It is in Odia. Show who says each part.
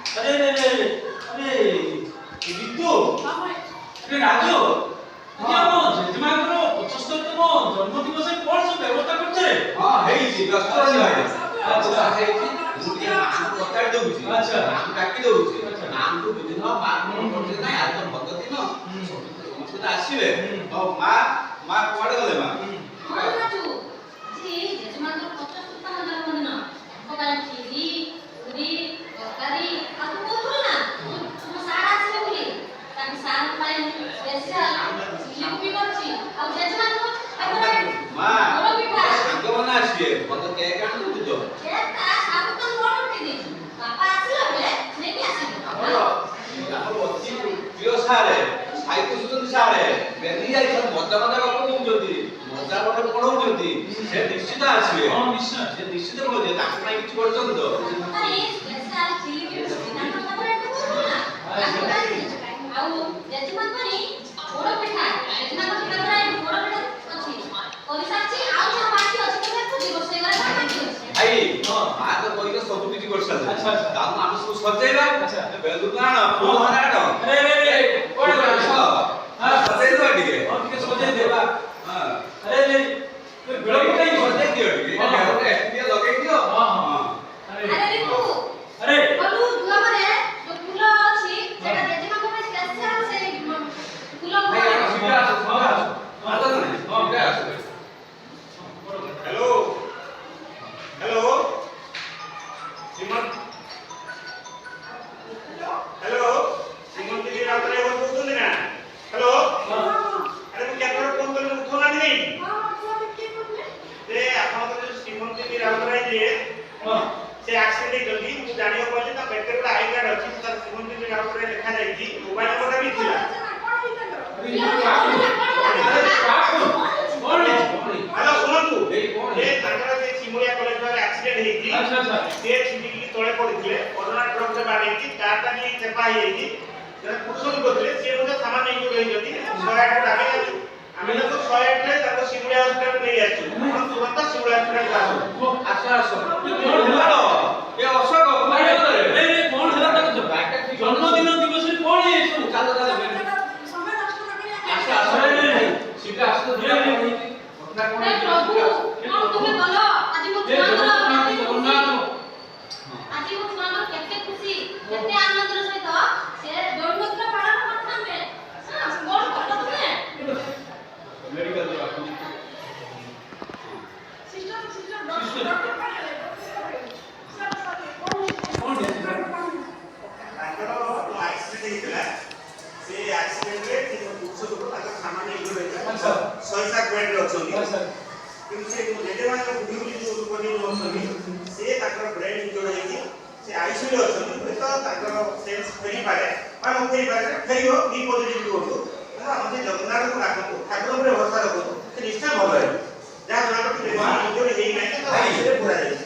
Speaker 1: अरे अरे अरे अरे ऋतु अरे राजू तुझे हम जेजेमाଙ୍କର 75ତମ ଜନ୍ମଦିବସ କଣ ସବୁ ବ୍ୟବସ୍ଥା କରିଛ ରେ?
Speaker 2: ହଁ ହେଇଛି ବ୍ୟସ୍ତ ରହିଛି ଭାଇ।
Speaker 1: ଆଚ୍ଛା
Speaker 2: ହେଇଛି ମୁଁ ଟିକେ ମାଙ୍କୁ ବତାଇ ଦଉଛି।
Speaker 1: ଆଚ୍ଛା
Speaker 2: ମାଙ୍କୁ ଡାକି ଦଉଛି।
Speaker 1: ଆଚ୍ଛା
Speaker 2: ମାଙ୍କୁ ବୁଝିନ ମା କଣ କରୁଛି ନାଇଁ ଆଜି ତ ଭଲ ଦିନ ସମସ୍ତେ ଆସିବେ। ଆଉ ମା ମା କୁଆଡେ ଗଲେ ମା?
Speaker 3: ହଁ ରାଜୁ ଯେ ଜେଜେମାଙ୍କର 75ତମ ଜନ୍ମଦିନ ତାଙ୍କ ପାଇଁ ଖିରି ପୁରୀ ତରକାରୀ ଆଉ ତୁ କହୁଥିଲୁ ନା ତୁମ ସାର୍ ଆସିବେ ବୋଲି ତାଙ୍କ ସାର୍ ପାଇଁ ସ୍ପେଶାଲ ଚିଲି କୋବି କରିଛି ଆଉ ଜେଜେମାଙ୍କ
Speaker 2: ମା
Speaker 3: ମୋର ପିଠା
Speaker 2: ସାଙ୍ଗମାନେ ଆସିବେ ଭଲ କେକ୍ ଆଣି ଦଉଛ।
Speaker 3: କେକଟା ସବୁ ତ ମୋର ଉଠେଇ ଦେଇଛି ବାପା ଆସିଲା ବେଳେ ନେଇକି ଆସିବେ
Speaker 2: ଆମର ଅଛି ପ୍ରିୟ ସାରେ ସାହିତ୍ୟ ସୁନ୍ଦର ସାରେ ବେଲି ଯାଇଛନ୍ତି ମଜା ମଜା ଗପ କହୁଛନ୍ତି ମଜା ଗପ ପଢଉଛନ୍ତି ସେ ନିଶ୍ଚିତ ଆସିବେ।
Speaker 1: ହଁ ନିଶ୍ଚୟ
Speaker 2: ସେ ନିଶ୍ଚିତ କହୁଛି ତାଙ୍କ ପାଇଁ କିଛି କରୁଛନ୍ତି ତ।
Speaker 3: ଆରେ ସ୍ପେଶାଲ ଚିଲି କୋବି ତାଙ୍କ କଥା ଏଠି କହୁଥିଲୁ ନା ତାଙ୍କ ପାଇଁ ଆଉ ଜେଜେମା ପାଇଁ ପୋଡ଼ ପିଠା ଜେଜେମାଙ୍କ ଫେଭରାଇଟ୍ ପୋଡ଼ ପିଠା ଅଛି କରିସାରିଛି ଆଉ ଯାହା ବାକି ଅଛି ତ ଦେଖୁଛି ରୋଷେଇ ଘରେ କଣ ବାକି ଅଛି
Speaker 2: ଭାଇ ମା ତ କହିଲେ ସବୁ କିଛି କରିସାରିଲେ।
Speaker 1: ଆଚ୍ଛା ଆଚ୍ଛା
Speaker 2: ତାକୁ ଆମେ ସବୁ ସଜେଇବା।
Speaker 1: ଆଚ୍ଛା
Speaker 2: ବେଲୁନ ଆଣ ଫୁଲ ଆଣ
Speaker 1: अरे अरे अरे कोड़े कोड़े
Speaker 2: हां सजेଇ ଦେବା ଟିକେ।
Speaker 1: और ଟିକେ सजेई देबा
Speaker 2: हां
Speaker 1: अरे अरे विलंब काई
Speaker 2: सजेई दियो ଟିକେ ଗୋଟେ ଏଠିଏ ଲଗେଇ ଦିଅ।
Speaker 1: हां
Speaker 2: हां
Speaker 1: हां
Speaker 3: अरे ରିକୁ
Speaker 1: अरे
Speaker 3: ବଲୁ ଦୁଆରେ ଯୋଉ ଫୁଲ ଅଛି ସେଟା ଜେଜେମାଙ୍କ ପାଇଁ ସ୍ପେଶାଲ ସେ ଫୁଲ
Speaker 2: ଭାଇ ଆଣ ଶୀଘ୍ର ଆସ ଶୀଘ୍ର ଆସ।
Speaker 1: हां
Speaker 2: ଆସ ନାହିଁ ଶୀଘ୍ର ଆସ।
Speaker 4: Hello hello semen hello semen दीदी राउतरे वो बोलते ना हेलो अरे मैं क्या कर फोन कर उठो ना नहीं ते आपण तो सीमन दीदी राउतरे जे
Speaker 1: हां
Speaker 4: से एक्सीडेंट जल्दी मु जानियो पहिले ता पेटे पर आई कार्ड अछि तार सीमन दीदी राउतरे लिखा जाई छी मोबाइल नंबर भी थिला
Speaker 1: अरे ये काट कौन है
Speaker 4: हेलो सुनंतु
Speaker 1: ए कौन
Speaker 4: ए
Speaker 1: है
Speaker 4: ताकर जे सिमुलिया कॉलेज में एक्सीडेंट हेती
Speaker 1: अच्छा अच्छा
Speaker 4: से छिटिकी तळे पडिथिले कोरोना ट्रक से बाडेकी कारटा नि चेपा हेती जरा कुसुम करथिले से मोजा सामान नै जोई जति 108 डाके आमे तो 108 रे ताको सिमुलिया हॉस्पिटल नै आछु हम तुरंत सिमुलिया हॉस्पिटल
Speaker 2: ଆସ
Speaker 4: आसु
Speaker 2: ଆସ କଣ ହେଲା ଏ ଅଶୋକ କୁଆଡେ ଗଲେ?
Speaker 1: अरे ये कौन है ताको जन्मदिन दिवस रे कौन है सब
Speaker 2: ଚାଲ ଚାଲ ଆସ ଆସ ଶୀଘ୍ର ଆସ ତ
Speaker 1: ଏ
Speaker 2: ଘଟଣା କଣ
Speaker 3: हे प्रभु कौन तुमे गलो आज मो छुआंगर
Speaker 1: जगन्नाथ
Speaker 3: आज मो छुआंगर केते खुशी केते आनंदर सहित से जन्मदिन पालन करथामे कौन करतो तुमे
Speaker 2: मेडिकल जा
Speaker 3: सिस्टर
Speaker 1: कौन है
Speaker 4: ताकर एक्सीडेंट हेतिला से एक्सीडेंट रे कि कुसुम को ताकर सामान नै जोई
Speaker 1: अच्छा
Speaker 4: 6-7 बेड रे अछंती
Speaker 1: अच्छा
Speaker 4: କିନ୍ତୁ ସେ ଯେତେବେଳେ ବୁଢୀ ବୁଢୀ ଯୋଉ ଲୋକମାନେ ଅଛନ୍ତି ସେ ତାଙ୍କର ବ୍ରେନ୍ ଇଞ୍ଜୁରି ହେଇଛି ସେ ଆଇସିୟୁ ରେ ଅଛନ୍ତି ହୁଏତ ତାଙ୍କର ସେନ୍ସ ଫେରିପାରେ ବା ନ ଫେରିପାରେ ଫେରିବ ବି ପଜିଟିଭ ରୁହନ୍ତୁ କିନ୍ତୁ ଆମ ସେ ଜଗନ୍ନାଥଙ୍କୁ ଡାକନ୍ତୁ ଠାକୁର ଉପରେ ଭରସା ରଖନ୍ତୁ ସେ ନିଶ୍ଚୟ ଭଲ ହେବେ ଯାହା ଜଣାପଡ଼ୁଛି ଇଞ୍ଜୁରି ହେଇନାହିଁ କିନ୍ତୁ ଆଇସିୟୁ ରେ ପୁରା ଯାଇଛି